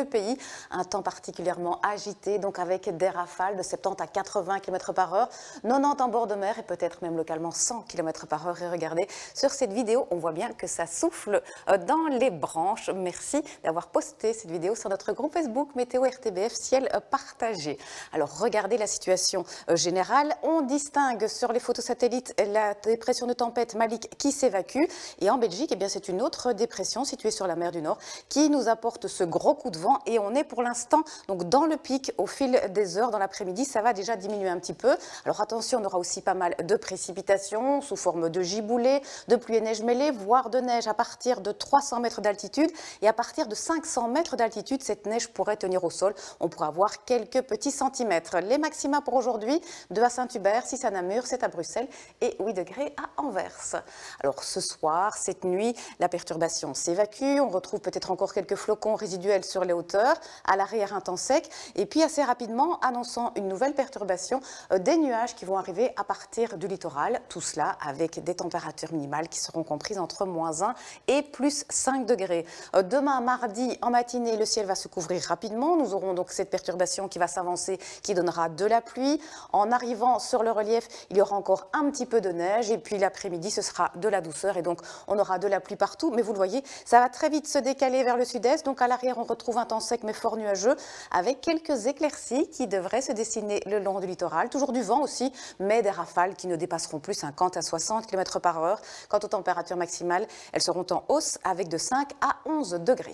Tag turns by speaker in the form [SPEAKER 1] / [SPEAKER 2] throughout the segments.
[SPEAKER 1] le pays. Un temps particulièrement agité, donc avec des rafales de 70 à 80 km par heure, 90 en bord de mer et peut-être même localement 100 km par heure. Et regardez, sur cette vidéo, on voit bien que ça souffle dans les branches. Merci d'avoir posté cette vidéo sur notre groupe Facebook Météo RTBF Ciel partagé. Alors regardez la situation générale. On distingue sur les photos satellites la dépression de tempête Malik qui s'évacue. Et en Belgique, eh bien, c'est une autre dépression située sur la mer du Nord qui nous apporte ce gros coup de vent. Et on est pour l'instant donc dans le pic au fil des heures. Dans l'après-midi, ça va déjà diminuer un petit peu. Alors attention, on aura aussi pas mal de précipitations sous forme de giboulées, de pluie et neige mêlée, voire de neige à partir de 300 mètres d'altitude. Et à partir de 500 mètres d'altitude, cette neige pourrait tenir au sol. On pourra avoir quelques petits centimètres. Les maxima pour aujourd'hui, 2 à Saint-Hubert, 6 à Namur, 7 à Bruxelles et 8 degrés à Anvers. Alors ce soir, cette nuit, la perturbation s'évacue. On retrouve peut-être encore quelques flocons résiduels sur les hauteurs. À l'arrière, un temps sec. Et puis assez rapidement, annonçant une nouvelle perturbation, des nuages qui vont arriver à partir du littoral. Tout cela avec des températures minimales qui seront comprises entre -1 et +5 degrés. Demain, mardi, en matinée, le ciel va se couvrir rapidement. Nous aurons donc cette perturbation qui va s'avancer, qui donnera de la pluie. En arrivant sur le relief, il y aura encore un petit peu de neige. Et puis l'après-midi, ce sera de la douceur. Et donc, on aura de la pluie partout. Mais vous le voyez, ça va très vite se décaler vers le sud-est. Donc à l'arrière, on retrouve un temps sec mais fort nuageux avec quelques éclaircies qui devraient se dessiner le long du littoral. Toujours du vent aussi, mais des rafales qui ne dépasseront plus 50 à 60 km par heure. Quant aux températures maximales, elles seront en hausse avec de 5 à 11 degrés.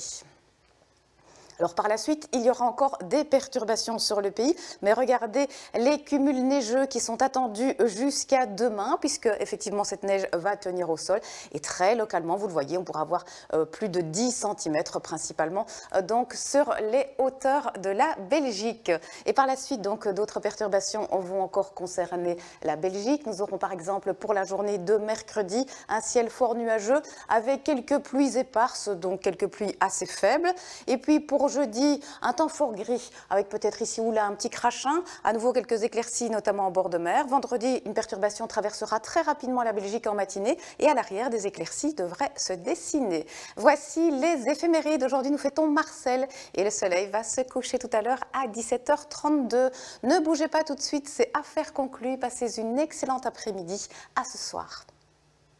[SPEAKER 1] Alors par la suite, il y aura encore des perturbations sur le pays, mais regardez les cumuls neigeux qui sont attendus jusqu'à demain, puisque effectivement cette neige va tenir au sol et très localement, vous le voyez, on pourra avoir plus de 10 cm principalement donc sur les hauteurs de la Belgique. Et par la suite, donc d'autres perturbations vont encore concerner la Belgique. Nous aurons par exemple pour la journée de mercredi un ciel fort nuageux avec quelques pluies éparses, donc quelques pluies assez faibles. Et puis pour jeudi, un temps fort gris, avec peut-être ici ou là un petit crachin, à nouveau quelques éclaircies, notamment en bord de mer. Vendredi, une perturbation traversera très rapidement la Belgique en matinée et à l'arrière, des éclaircies devraient se dessiner. Voici les éphémérides. Aujourd'hui, nous fêtons Marcel et le soleil va se coucher tout à l'heure à 17h32. Ne bougez pas tout de suite, c'est affaire conclue. Passez une excellente après-midi. À ce soir.